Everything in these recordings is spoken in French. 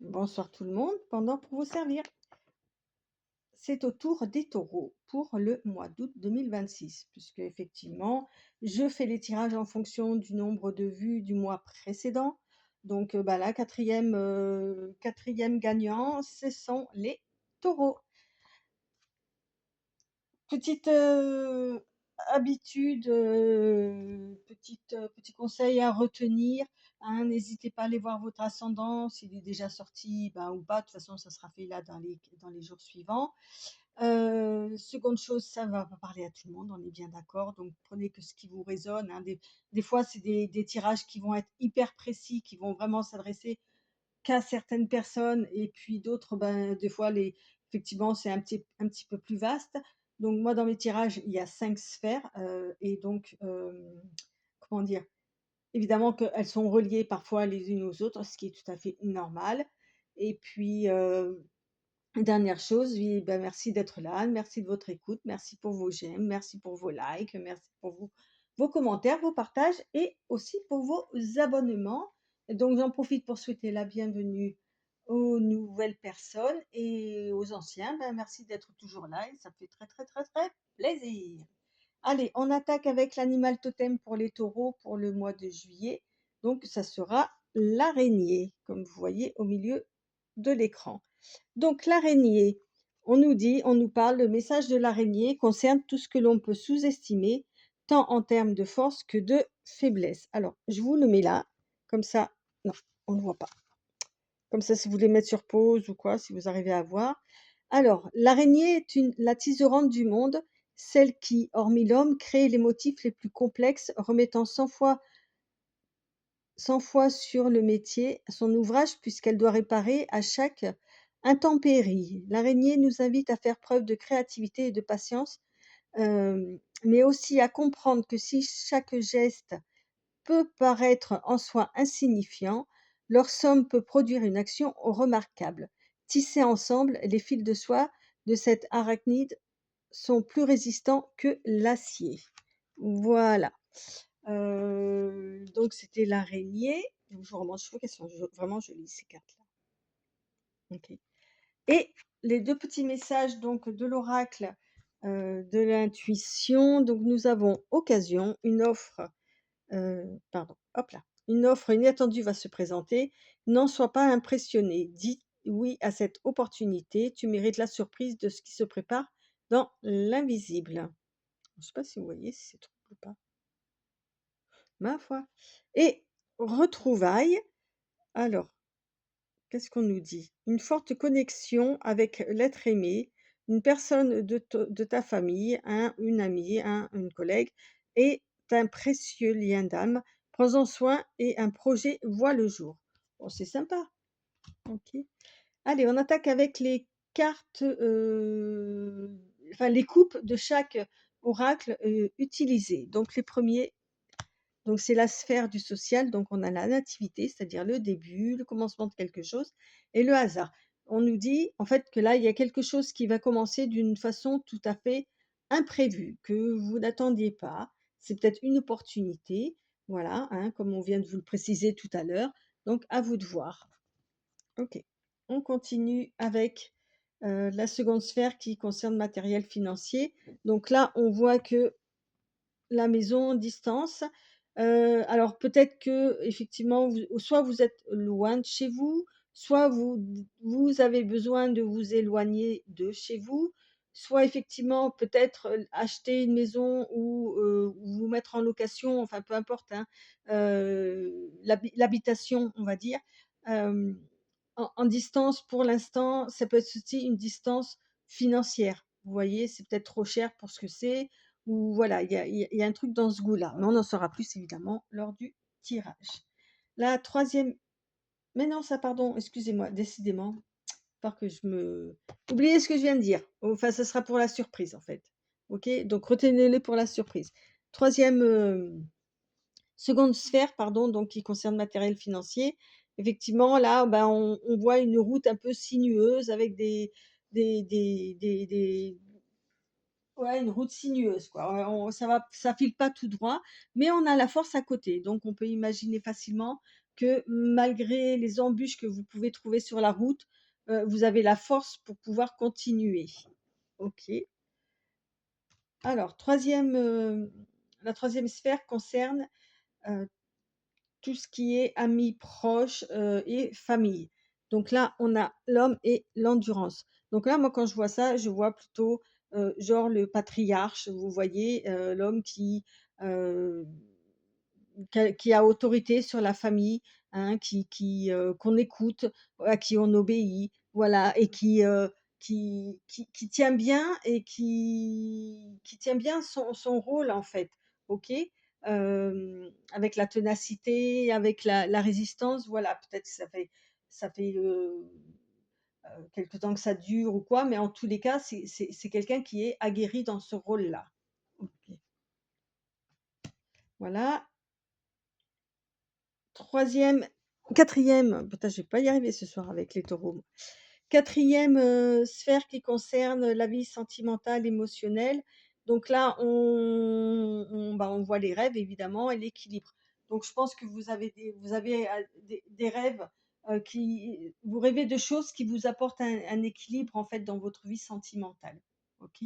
Bonsoir tout le monde, pendant pour vous servir. C'est au tour des taureaux pour le mois d'août 2026, puisque effectivement, je fais les tirages en fonction du nombre de vues du mois précédent. Donc bah, la quatrième gagnant, ce sont les taureaux. Petite habitude, petit conseil à retenir, hein, n'hésitez pas à aller voir votre ascendant, s'il est déjà sorti, ben, ou pas, de toute façon ça sera fait là dans les jours suivants. Seconde chose, ça va pas parler à tout le monde, on est bien d'accord, donc prenez que ce qui vous résonne, hein. Des fois, c'est des tirages qui vont être hyper précis, qui vont vraiment s'adresser qu'à certaines personnes et puis d'autres, ben, des fois effectivement, c'est un petit peu plus vaste. Donc moi, dans mes tirages, il y a 5 sphères, et donc, comment dire? Évidemment qu'elles sont reliées parfois les unes aux autres, ce qui est tout à fait normal et puis, dernière chose, oui, ben, merci d'être là, merci de votre écoute, merci pour vos j'aime, merci pour vos likes, merci pour vos commentaires, vos partages et aussi pour vos abonnements. Et donc j'en profite pour souhaiter la bienvenue aux nouvelles personnes et aux anciens, ben, merci d'être toujours là et ça me fait très, très, très, très plaisir. Allez, on attaque avec l'animal totem pour les taureaux pour le mois de juillet. Donc ça sera l'araignée, comme vous voyez au milieu de l'écran. Donc l'araignée, on nous parle, le message de l'araignée concerne tout ce que l'on peut sous-estimer, tant en termes de force que de faiblesse. Alors, je vous le mets là, comme ça, non, on ne voit pas. Comme ça, si vous voulez mettre sur pause ou quoi, si vous arrivez à voir. Alors, l'araignée est la tiserante du monde, celle qui, hormis l'homme, crée les motifs les plus complexes, remettant 100 fois sur le métier son ouvrage puisqu'elle doit réparer à chaque intempérie. L'araignée nous invite à faire preuve de créativité et de patience, mais aussi à comprendre que si chaque geste peut paraître en soi insignifiant, leur somme peut produire une action remarquable. Tissés ensemble, les fils de soie de cette arachnide sont plus résistants que l'acier. Voilà. Donc c'était l'araignée. Donc je remonte, je trouve qu'elles sont vraiment jolies ces cartes-là. OK. Et les 2 petits messages donc de l'oracle, de l'intuition. Donc nous avons occasion, une offre, pardon, hop là, une offre inattendue va se présenter. N'en sois pas impressionné. Dis oui à cette opportunité. Tu mérites la surprise de ce qui se prépare dans l'invisible. Je ne sais pas si vous voyez si c'est trop ou pas? Ma foi. Et retrouvailles, alors, qu'est-ce qu'on nous dit? Une forte connexion avec l'être aimé, une personne de ta famille, une amie, une collègue, est un précieux lien d'âme. Prends-en soin et un projet voit le jour. Bon, c'est sympa. OK. Allez, on attaque avec les cartes, enfin les coupes de chaque oracle utilisé. Donc les premiers, donc c'est la sphère du social, donc on a la nativité, c'est-à-dire le début, le commencement de quelque chose et le hasard. On nous dit en fait que là, il y a quelque chose qui va commencer d'une façon tout à fait imprévue, que vous n'attendiez pas. C'est peut-être une opportunité, voilà, hein, comme on vient de vous le préciser tout à l'heure. Donc à vous de voir. OK. On continue avec, la seconde sphère qui concerne le matériel financier. Donc là, on voit que la maison, distance. Alors peut-être qu'effectivement, soit vous êtes loin de chez vous, soit vous avez besoin de vous éloigner de chez vous, soit effectivement peut-être, acheter une maison ou vous mettre en location, enfin peu importe, hein, l'habitation, on va dire. Hem, en distance pour l'instant, ça peut être aussi une distance financière. Vous voyez? C'est peut-être trop cher pour ce que c'est ou voilà, il y a un truc dans ce goût-là, mais on en saura plus évidemment lors du tirage. La troisième, mais non, ça pardon, excusez-moi, décidément, pas que je me oubliez ce que je viens de dire. Enfin, ça sera pour la surprise en fait. OK? Donc retenez-les pour la surprise. Troisième, seconde sphère, pardon, donc qui concerne le matériel financier. Effectivement, là, ben, on voit une route un peu sinueuse avec des ouais, une route sinueuse quoi. Ouais, ça file pas tout droit, mais on a la force à côté. Donc on peut imaginer facilement que malgré les embûches que vous pouvez trouver sur la route, vous avez la force pour pouvoir continuer. OK. Alors 3e, la 3e sphère concerne, heu, tout ce qui est amis proches, et famille. Donc là, on a l'homme et l'endurance. Donc là, moi, quand je vois ça, je vois plutôt, genre le patriarche, vous voyez? L'homme heu qui a autorité sur la famille, hein, qu'on écoute, à qui on obéit, voilà, et qui tient bien et qui tient bien son rôle, en fait, OK? Avec la ténacité, avec la résistance, voilà, peut-être que ça fait quelque temps que ça dure ou quoi, mais en tous les cas, c'est quelqu'un qui est aguerri dans ce rôle-là. OK, voilà. 3e 4e, putain, je vais pas y arriver ce soir avec les taureaux, moi. 4e, sphère qui concerne la vie sentimentale, émotionnelle. Donc là, on voit les rêves évidemment et l'équilibre. Donc je pense que vous avez, des rêves, qui vous rêvez de choses qui vous apportent un équilibre, en fait, dans votre vie sentimentale. OK?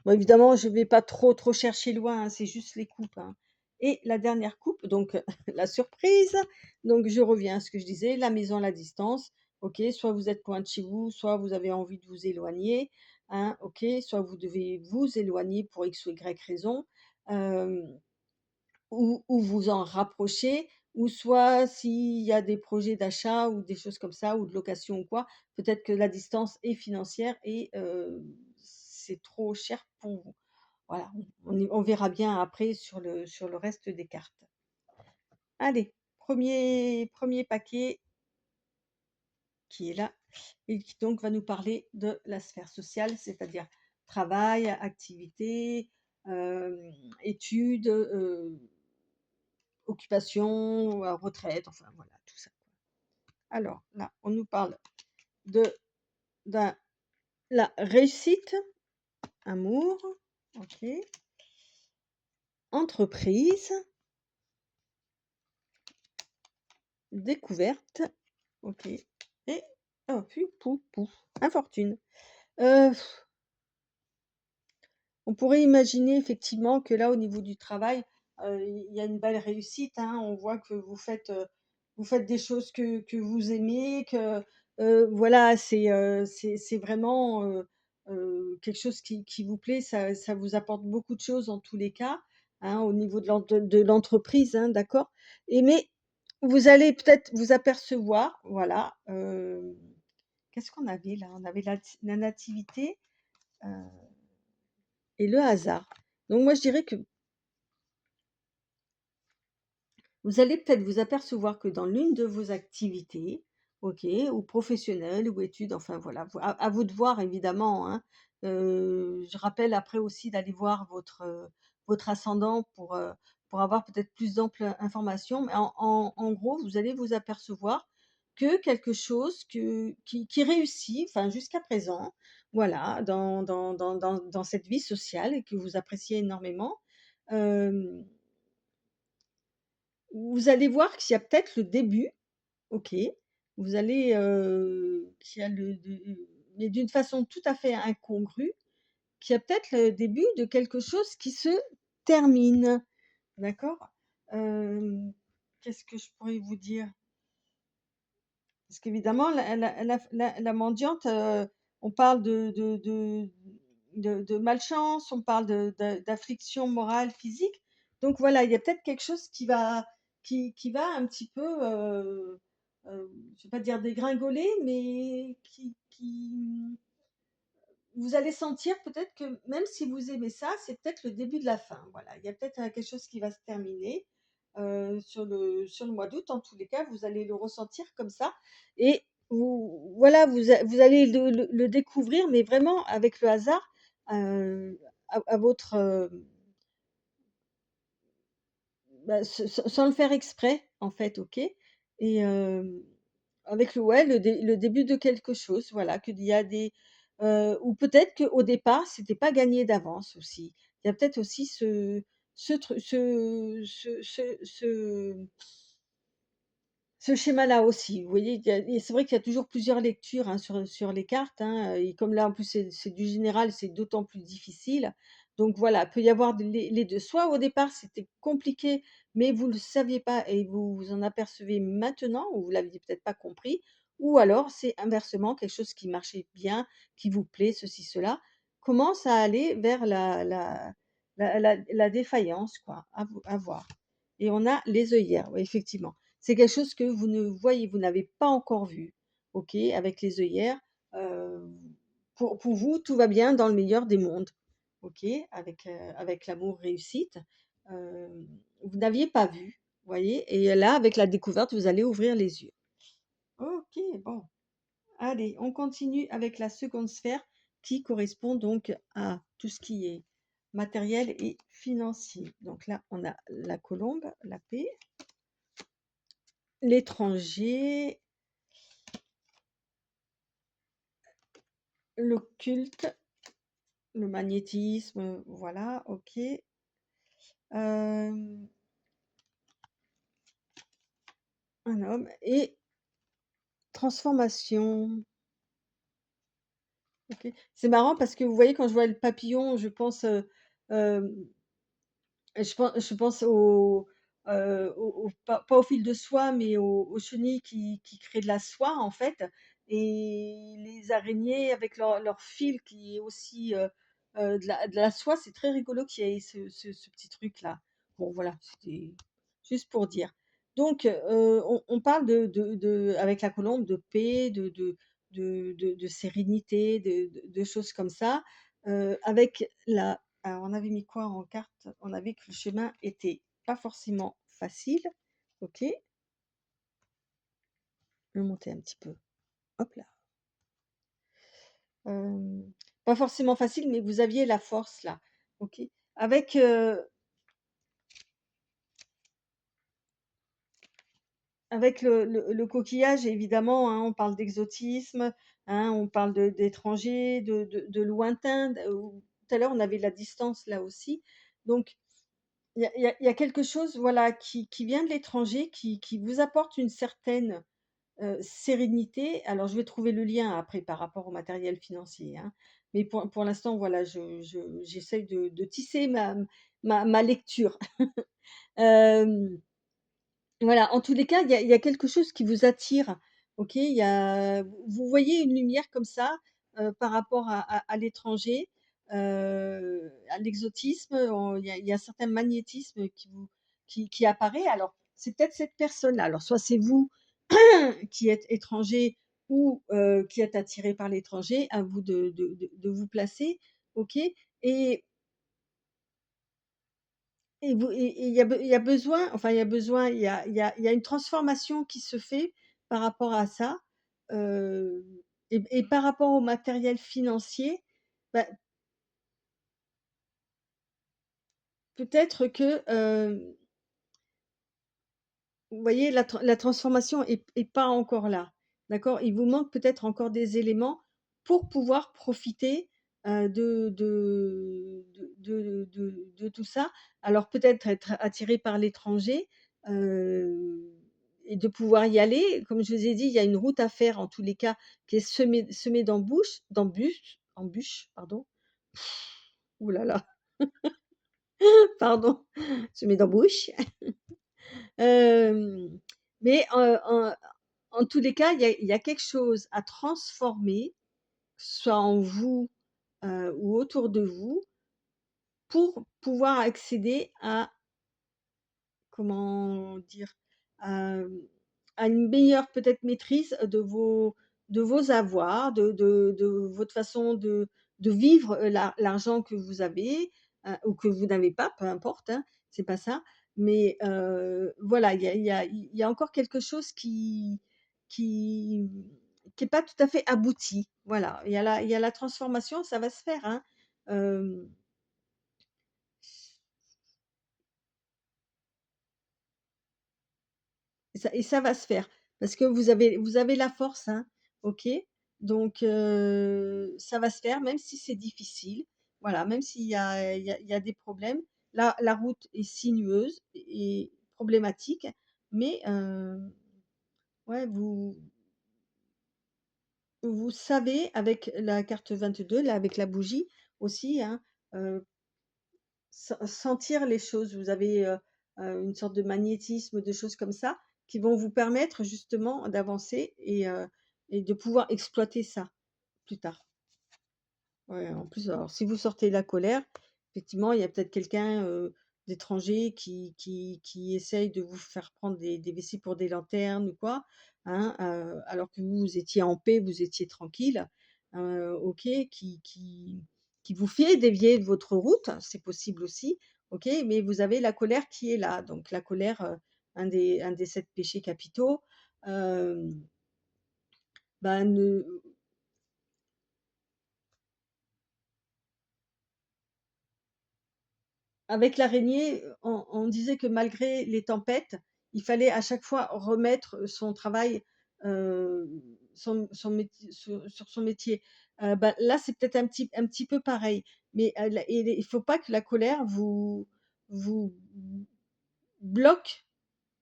Bon, évidemment, je vais pas trop chercher loin, hein, c'est juste les coupes, hein. Et la dernière coupe, donc la surprise, donc je reviens à ce que je disais, la maison, la distance, OK, soit vous êtes loin de chez vous, soit vous avez envie de vous éloigner, hein, OK, soit vous devez vous éloigner pour X ou Y raison, hem, ou vous en rapprocher, ou soit s'il y a des projets d'achat ou des choses comme ça ou de location ou quoi, peut-être que la distance est financière et c'est trop cher pour vous. Voilà, on verra bien après sur le reste des cartes. Allez, premier paquet qui est là et qui donc va nous parler de la sphère sociale, c'est-à-dire travail, activité, études, occupation, retraite, enfin voilà, tout ça. Alors là, on nous parle de d'un la réussite, amour, OK, entreprise, découverte, OK, et oh puis pou pou, infortune. Heu, on pourrait imaginer effectivement que là, au niveau du travail, il y a une belle réussite, hein. On voit que vous faites des choses que vous aimez, que, voilà, c'est vraiment, quelque chose qui vous plaît. Ça vous apporte beaucoup de choses en tous les cas, hein, au niveau de l'entreprise, hein, d'accord? Et mais vous allez peut-être vous apercevoir, voilà, qu'est-ce qu'on avait là? On avait la nativité, heu et le hasard. Donc moi, je dirais que vous allez peut-être vous apercevoir que dans l'une de vos activités, OK, ou professionnelles ou études, enfin voilà, à vous de voir évidemment, hein. Je rappelle après aussi d'aller voir votre ascendant pour avoir peut-être plus d'amples informations. Mais en gros, vous allez vous apercevoir que quelque chose qui réussit, enfin jusqu'à présent, voilà, dans cette vie sociale et que vous appréciez énormément, hem vous allez voir qu'il y a peut-être le début, OK. Vous allez, qu'il y a mais d'une façon tout à fait incongrue, qu'il y a peut-être le début de quelque chose qui se termine. D'accord? Hem, qu'est-ce que je pourrais vous dire? Parce qu'évidemment la mendiante, on parle de malchance, on parle d'affliction morale, physique. Donc voilà, il y a peut-être quelque chose qui va un petit peu, je vais pas dire dégringoler, mais vous allez sentir peut-être que même si vous aimez ça, c'est peut-être le début de la fin. Voilà, il y a peut-être, quelque chose qui va se terminer, sur le mois d'août. En tous les cas, vous allez le ressentir comme ça et vous allez le découvrir, mais vraiment avec le hasard, à votre, bah, sans le faire exprès, en fait, OK? Et avec le début de quelque chose, voilà, qu'il y a des ou peut-être qu'au départ, c'était pas gagné d'avance aussi. Il y a peut-être aussi ce tru ce Ce schéma-là aussi, vous voyez, il y a et c'est vrai qu'il y a toujours plusieurs lectures, hein, sur les cartes, hein, et comme là, en plus, c'est du général, c'est d'autant plus difficile. Donc voilà, peut y avoir de les 2. Soit au départ, c'était compliqué, mais vous ne le saviez pas et vous vous en apercevez maintenant ou vous l'aviez peut-être pas compris, ou alors c'est inversement quelque chose qui marchait bien, qui vous plaît, ceci, cela, commence à aller vers la défaillance quoi, à voir. Et on a les œillères, ouais, effectivement. C'est quelque chose que vous n'avez pas encore vu, OK? Avec les œillères, heu, pour vous, tout va bien dans le meilleur des mondes, OK? Avec l'amour réussite, vous n'aviez pas vu, vous voyez? Et là, avec la découverte, vous allez ouvrir les yeux. OK, bon, allez, on continue avec la seconde sphère qui correspond donc à tout ce qui est matériel et financier. Donc là, on a la colombe, la paix, l'étranger, l'occulte, le magnétisme, voilà, OK. Hem, un homme et transformation, OK. C'est marrant parce que vous voyez quand je vois le papillon, je pense, hem je pense pas au fil de soie, mais aux chenilles qui créent de la soie, en fait, et les araignées avec leur fil qui est aussi, de la soie. C'est très rigolo qu'il y ait ce petit truc-là. Bon voilà, c'était juste pour dire. Donc on parle avec la colombe de paix, de sérénité, de choses comme ça, avec la alors, on avait mis quoi en carte? On avait que le chemin était pas forcément facile. OK, je vais monter un petit peu. Hop là. Hem, pas forcément facile, mais vous aviez la force là. OK. Avec, avec le coquillage évidemment, hein, on parle d'exotisme, hein, on parle d'étrangers, de lointain, ou tout à l'heure on avait la distance là aussi. Donc il y a quelque chose voilà qui vient de l'étranger, qui vous apporte une certaine sérénité. Alors je vais trouver le lien après par rapport au matériel financier, hein. Mais pour l'instant, voilà, j'essaye de tisser ma lecture. Hem, voilà, en tous les cas, il y a quelque chose qui vous attire, OK? Vous voyez une lumière comme ça, par rapport à l'étranger, à l'exotisme, il y a un certain magnétisme qui apparaît. Alors, c'est peut-être cette personne-là. Alors soit c'est vous qui êtes étranger ou qui êtes attiré par l'étranger, à vous de vous placer, OK? Et et il y a besoin enfin il y a une transformation qui se fait par rapport à ça, heu et par rapport au matériel financier, bah, peut-être que, vous voyez, la transformation est pas encore là, d'accord? Il vous manque peut-être encore des éléments pour pouvoir profiter, de tout ça. Alors peut-être être attiré par l'étranger, heu et de pouvoir y aller. Comme je vous ai dit, il y a une route à faire en tous les cas qui est semée d'embûches, pardon. Ouh là là, pardon, semée d'embûches. Hem, mais en tous les cas, il y a quelque chose à transformer, que ce soit en vous, ou autour de vous, pour pouvoir accéder à comment dire? Hem, à une meilleure peut-être maîtrise de vos avoirs, de votre façon de vivre, l'argent que vous avez, ou que vous n'avez pas, peu importe, hein, c'est pas ça. Mais voilà, il y a encore quelque chose qui qui est pas tout à fait abouti. Voilà, il y a la transformation, ça va se faire, hein. Hem Et ça va se faire parce que vous avez la force, hein, OK? Donc ça va se faire même si c'est difficile. Voilà, même s'il y a des problèmes. La route est sinueuse et problématique, mais ouais, vous savez avec la carte 22 là, avec la bougie aussi, hein, heu, sentir les choses. Vous avez, une sorte de magnétisme, de choses comme ça, qui vont vous permettre justement d'avancer et de pouvoir exploiter ça plus tard. Ouais, en plus, alors si vous sortez la colère, effectivement, il y a peut-être quelqu'un, d'étranger qui essaye de vous faire prendre des vessies pour des lanternes ou quoi, hein, alors que vous étiez en paix, vous étiez tranquille, OK, qui vous fait dévier de votre route, c'est possible aussi, OK, mais vous avez la colère qui est là. Donc la colère, un des 7 péchés capitaux, hem, bah, ne avec l'araignée, on disait que malgré les tempêtes, il fallait à chaque fois remettre son travail, heu, son métier sur son métier. Bah, là, c'est peut-être un petit peu pareil, mais la et il faut pas que la colère vous bloque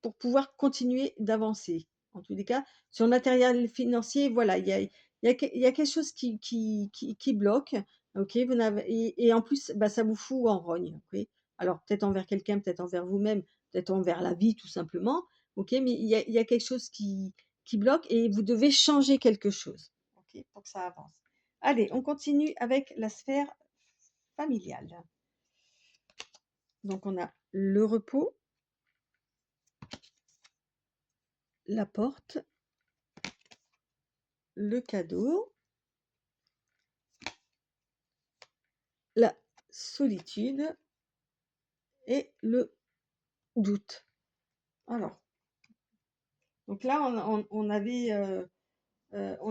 pour pouvoir continuer d'avancer. En tous les cas, sur le matériel financier, voilà, il y a quelque chose qui bloque, OK? Vous n'avez et en plus, bah, ça vous fout en rogne, OK? Alors peut-être envers quelqu'un, peut-être envers vous-même, peut-être envers la vie tout simplement, OK? Mais il y a quelque chose qui bloque et vous devez changer quelque chose, OK? Pour que ça avance. Allez, on continue avec la sphère familiale. Donc on a le repos, la porte, le cadeau, la solitude et le doute. Alors, donc là, on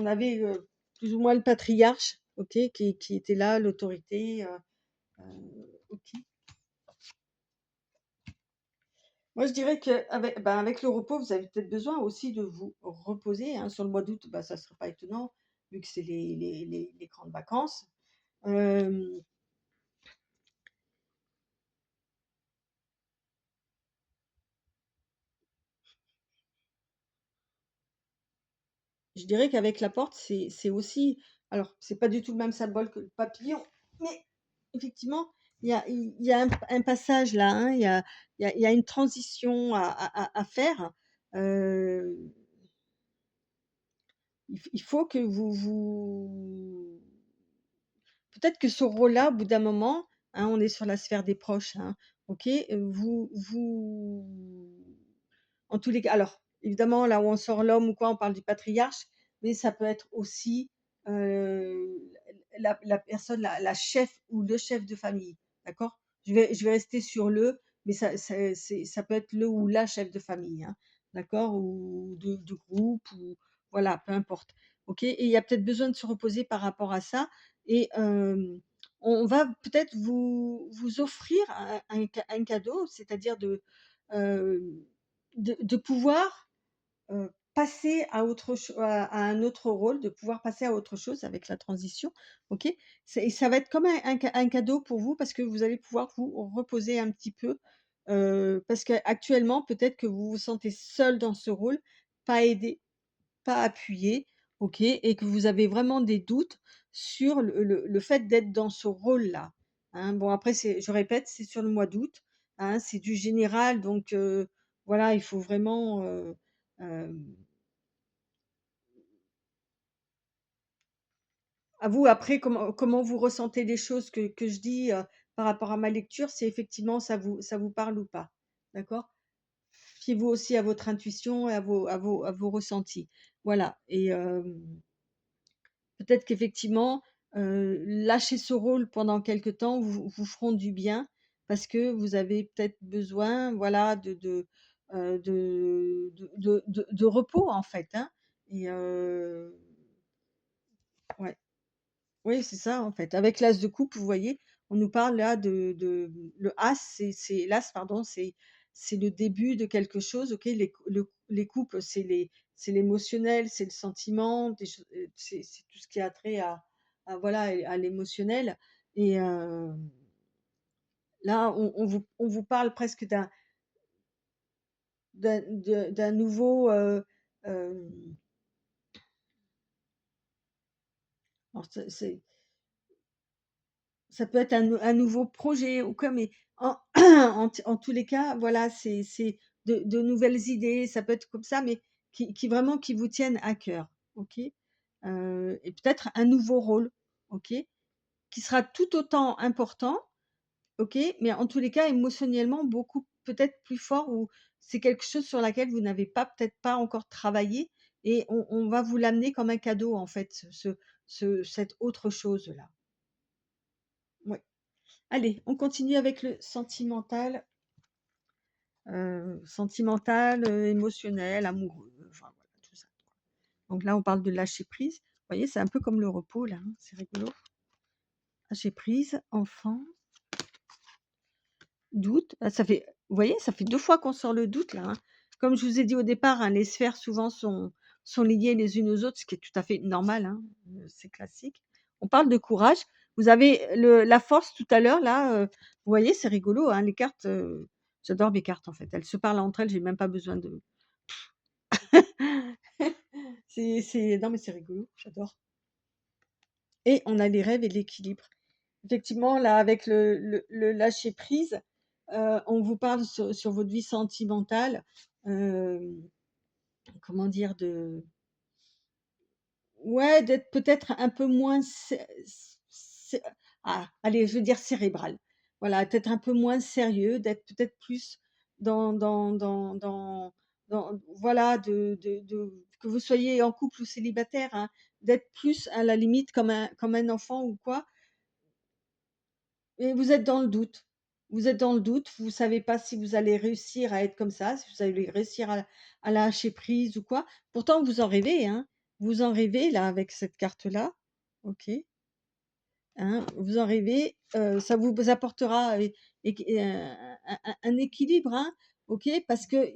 avait plus ou moins le patriarche, OK, qui était là, l'autorité, OK. Moi, je dirais qu'avec avec le repos, vous avez peut-être besoin aussi de vous reposer, hein. Sur le mois d'août, bah, ça ne serait pas étonnant vu que c'est les grandes vacances. Hem Je dirais qu'avec la porte, c'est aussi alors c'est pas du tout le même symbole que le papillon, mais effectivement, il y a un passage là, hein, il y a une transition à faire. Heu, il faut que vous peut-être que ce rôle-là, au bout d'un moment, hein, on est sur la sphère des proches, hein, OK, en tous les cas alors, évidemment, là où on sort l'homme ou quoi, on parle du patriarche, mais ça peut être aussi, heu, la personne, la chef ou le chef de famille, d'accord? Je vais rester sur le, mais ça peut être le ou la chef de famille, hein, d'accord? Ou de groupe ou voilà, peu importe, OK? Et il y a peut-être besoin de se reposer par rapport à ça et on va peut-être vous offrir un cadeau, c'est-à-dire heu de pouvoir, passer à un autre rôle, de pouvoir passer à autre chose avec la transition, OK? Ça va être comme un cadeau pour vous parce que vous allez pouvoir vous reposer un petit peu, parce qu'actuellement, peut-être que vous vous sentez seul dans ce rôle, pas aidé, pas appuyé, OK? Et que vous avez vraiment des doutes sur le fait d'être dans ce rôle-là, hein. Bon après je répète, c'est sur le mois d'août, hein, c'est du général donc voilà, il faut vraiment, hem, à vous après comment vous ressentez les choses que je dis, par rapport à ma lecture, si effectivement ça vous parle ou pas, d'accord? Fiez-vous aussi à votre intuition et à vos ressentis. Voilà et peut-être qu'effectivement, lâcher ce rôle pendant quelque temps vous feront du bien parce que vous avez peut-être besoin, voilà, de repos, en fait, hein et ouais, oui, c'est ça, en fait. Avec l'as de coupe, vous voyez, on nous parle là de le as, c'est l'as, pardon, c'est le début de quelque chose, OK? Les coupes, c'est l'émotionnel, c'est le sentiment, c'est tout ce qui a trait à voilà, à l'émotionnel et là, on vous parle presque d'un nouveau, euh, alors ça peut être un nouveau projet ou quoi, mais en tous les cas, voilà, c'est de nouvelles idées, ça peut être comme ça, mais qui vraiment qui vous tiennent à cœur, ok? Et peut-être un nouveau rôle, ok? Qui sera tout autant important, ok? Mais en tous les cas, émotionnellement, beaucoup peut-être plus fort, ou c'est quelque chose sur laquelle vous n'avez pas peut-être pas encore travaillé, et on va vous l'amener comme un cadeau, en fait, cette autre chose-là. Ouais. Allez, on continue avec le sentimental, émotionnel, amoureux, enfin voilà, tout ça. Donc là, on parle de lâcher prise. Vous voyez, c'est un peu comme le repos là, hein, c'est rigolo. Lâcher prise, enfant, doute. Ah, vous voyez, ça fait 2 fois qu'on sort le doute là, hein. Comme je vous ai dit au départ, hein, les sphères souvent sont liées les unes aux autres, ce qui est tout à fait normal, hein, c'est classique. On parle de courage. Vous avez la force tout à l'heure là. Vous voyez, c'est rigolo, hein, les cartes. J'adore mes cartes en fait. Elles se parlent entre elles. J'ai même pas besoin de. Non mais c'est rigolo. J'adore. Et on a les rêves et l'équilibre. Effectivement, là, avec le lâcher prise, on vous parle sur votre vie sentimentale, comment dire, ouais, d'être peut-être un peu moins, allez, je veux dire cérébral. Voilà, d'être un peu moins sérieux, d'être peut-être plus voilà, que vous soyez en couple ou célibataire, hein, d'être plus à la limite comme un enfant ou quoi. Et vous êtes dans le doute. Vous êtes dans le doute, vous savez pas si vous allez réussir à être comme ça, si vous allez réussir à lâcher prise ou quoi. Pourtant, vous en rêvez, hein. Vous en rêvez là avec cette carte-là. OK, hein, vous en rêvez, ça vous apportera un équilibre, hein. OK, parce que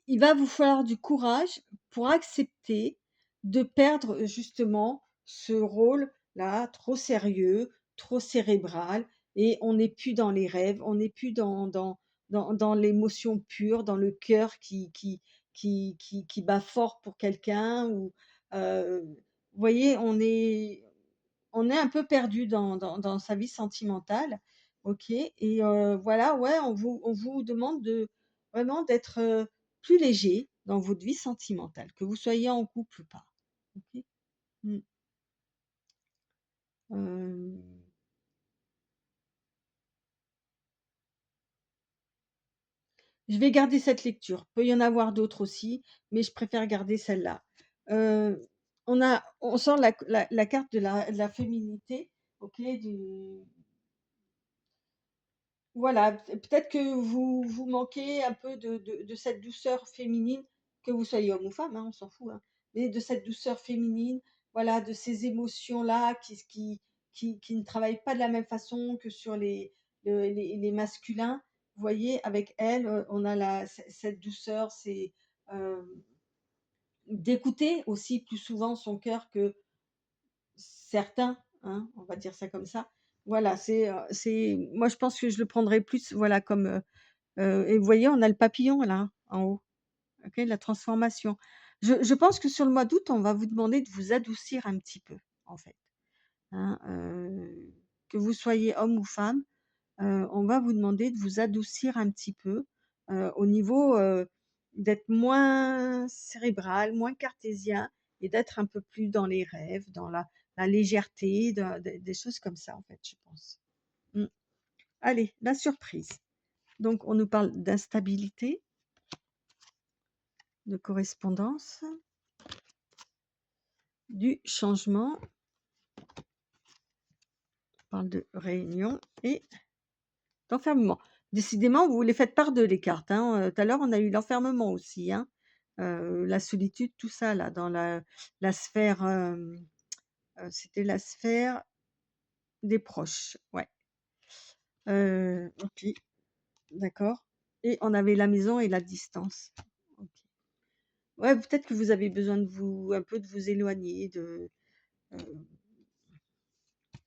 il va vous falloir du courage pour accepter de perdre justement ce rôle-là trop sérieux, trop cérébral, et on n'est plus dans les rêves, on n'est plus dans l'émotion pure, dans le cœur qui bat fort pour quelqu'un, ou vous voyez, on est un peu perdu dans sa vie sentimentale, ok? Et voilà, ouais, on vous demande vraiment d'être plus léger dans votre vie sentimentale, que vous soyez en couple ou pas. Ok. Mm. Euh, je vais garder cette lecture. Peut y en avoir d'autres aussi, mais je préfère garder celle-là. Euh, on sort la carte de la féminité, ok, voilà, peut-être que vous manquez un peu de cette douceur féminine, que vous soyez homme ou femme, hein, on s'en fout, hein, mais de cette douceur féminine, voilà, de ces émotions-là qui ne travaillent pas de la même façon que sur les masculins. Vous voyez, avec elle, on a cette douceur, c'est euh, d'écouter aussi plus souvent son cœur que certains, hein, on va dire ça comme ça. Voilà, moi je pense que je le prendrais plus, voilà, comme et vous voyez, on a le papillon là, en haut, OK, la transformation. Je pense que sur le mois d'août, on va vous demander de vous adoucir un petit peu, en fait, hein, que vous soyez homme ou femme, on va vous demander de vous adoucir un petit peu, au niveau, d'être moins cérébral, moins cartésien, et d'être un peu plus dans les rêves, dans la légèreté, des choses comme ça, en fait, je pense. Mmh. Allez, la surprise. Donc on nous parle d'instabilité, de correspondance, du changement, on parle de réunion et d'enfermement. Décidément, vous les faites par deux les cartes, hein. Tout à l'heure, on a eu l'enfermement aussi, hein. La solitude, tout ça là, dans la sphère, c'était la sphère des proches. Ouais. OK, d'accord. Et on avait la maison et la distance. OK. Ouais, peut-être que vous avez besoin un peu de vous éloigner heu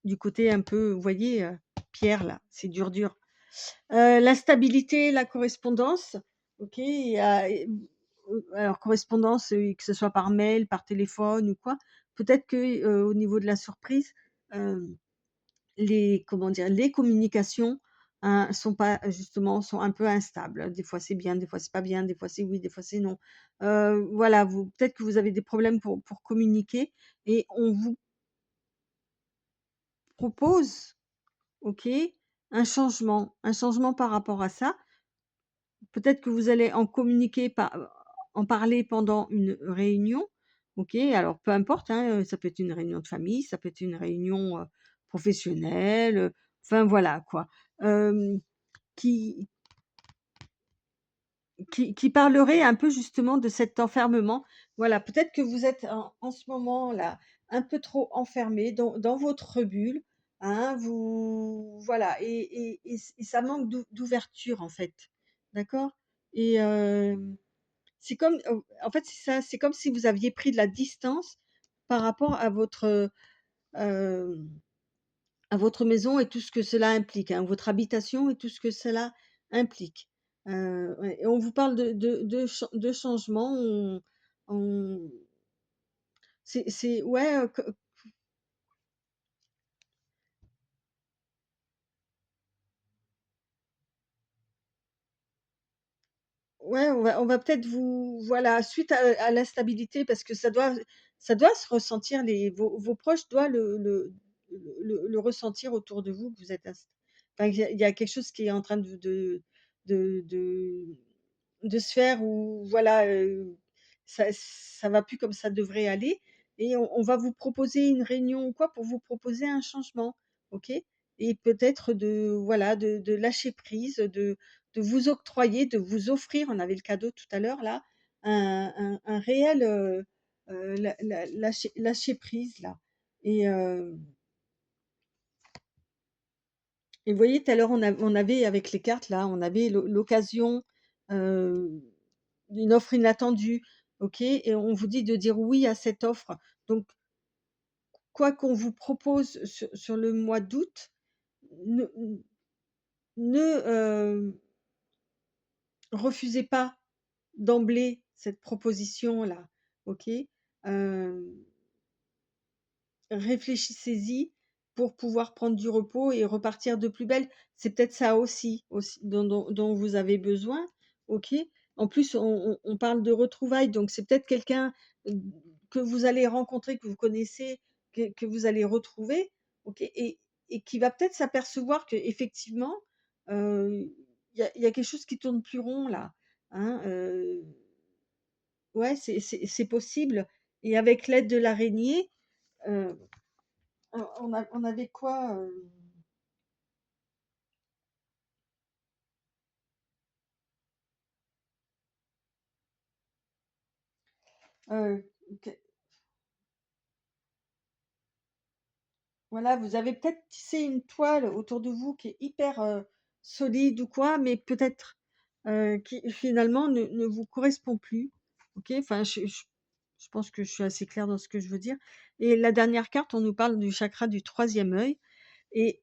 du côté un peu, vous voyez, pierre là, c'est dur, dur. La stabilité, la correspondance, OK, alors correspondance, que ce soit par mail, par téléphone ou quoi, peut-être que, au niveau de la surprise, hem, les comment dire? Les communications, hein, sont pas justement sont un peu instables. Des fois c'est bien, des fois c'est pas bien, des fois c'est oui, des fois c'est non. Voilà, vous peut-être que vous avez des problèmes pour communiquer et on vous propose, OK, un changement par rapport à ça. Peut-être que vous allez en parler pendant une réunion, OK? Alors peu importe, hein, ça peut être une réunion de famille, ça peut être une réunion, professionnelle, enfin voilà quoi. Hem, qui qui parlerait un peu justement de cet enfermement. Voilà, peut-être que vous êtes en ce moment-là un peu trop enfermé dans votre bulle, hein, vous voilà et ça manque d'ouverture en fait. D'accord? Et c'est comme, en fait, c'est ça, c'est comme si vous aviez pris de la distance par rapport à votre maison et tout ce que cela implique, hein, votre habitation et tout ce que cela implique. Ouais et on vous parle de changement, on c'est ouais, ouais, on va peut-être vous voilà, suite à l'instabilité parce que ça doit se ressentir, vos proches doivent le ressentir autour de vous que vous êtes enfin, il y a quelque chose qui est en train de de de se faire où voilà, ça va plus comme ça devrait aller et on va vous proposer une réunion ou quoi pour vous proposer un changement, OK? Et peut-être voilà, de lâcher prise, de vous octroyer, de vous offrir, on avait le cadeau tout à l'heure là, un réel, lâcher prise là et vous voyez tout à l'heure on avait avec les cartes là, on avait l'occasion, heu une offre inattendue, OK? Et on vous dit de dire oui à cette offre. Donc quoi qu'on vous propose sur le mois d'août, ne ne, refusez pas d'emblée cette proposition-là, OK? Hem Réfléchissez-y pour pouvoir prendre du repos et repartir de plus belle. C'est peut-être ça aussi dont vous avez besoin, OK? En plus, on parle de retrouvailles, donc c'est peut-être quelqu'un, que vous allez rencontrer, que vous connaissez, que vous allez retrouver, OK? Et qui va peut-être s'apercevoir qu'effectivement, il y a quelque chose qui tourne plus rond là, hein, ouais, c'est possible et avec l'aide de l'araignée, heu on avait quoi, que voilà, vous avez peut-être tissé une toile autour de vous qui est hyper, solide ou quoi, mais peut-être, qui finalement ne vous correspond plus. OK? Enfin, je pense que je suis assez claire dans ce que je veux dire et la dernière carte, on nous parle du chakra du troisième œil et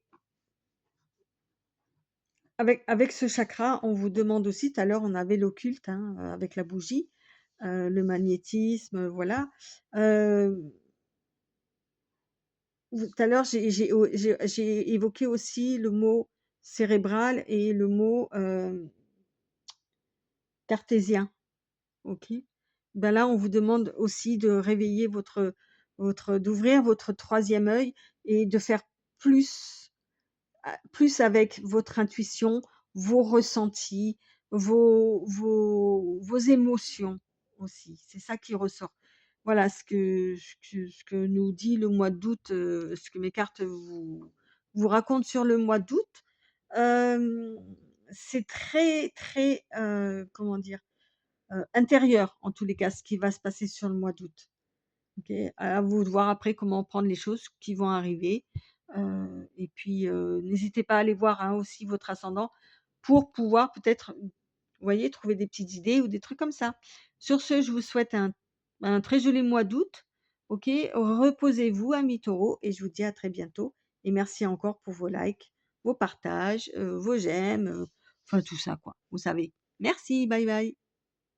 avec ce chakra, on vous demande aussi tout à l'heure, on avait l'occulte, hein, avec la bougie, le magnétisme, voilà. Hem Tout à l'heure, j'ai évoqué aussi le mot cérébral et le mot, cartésien, OK? Ben, là, on vous demande aussi de réveiller d'ouvrir votre troisième œil et de faire plus plus avec votre intuition, vos ressentis, vos émotions aussi. C'est ça qui ressort. Voilà ce que nous dit le mois d'août, ce que mes cartes vous racontent sur le mois d'août. Hem, c'est très, très, comment dire? Intérieur en tous les cas, ce qui va se passer sur le mois d'août. OK, à vous de voir après comment prendre les choses qui vont arriver, et puis, n'hésitez pas à aller voir, hein, aussi votre ascendant pour pouvoir peut-être, vous voyez, trouver des petites idées ou des trucs comme ça. Sur ce, je vous souhaite un très joli mois d'août, OK? Reposez-vous, amis taureaux et je vous dis à très bientôt et merci encore pour vos likes, vos partages, vos j'aime, enfin tout ça quoi, vous savez. Merci, bye bye.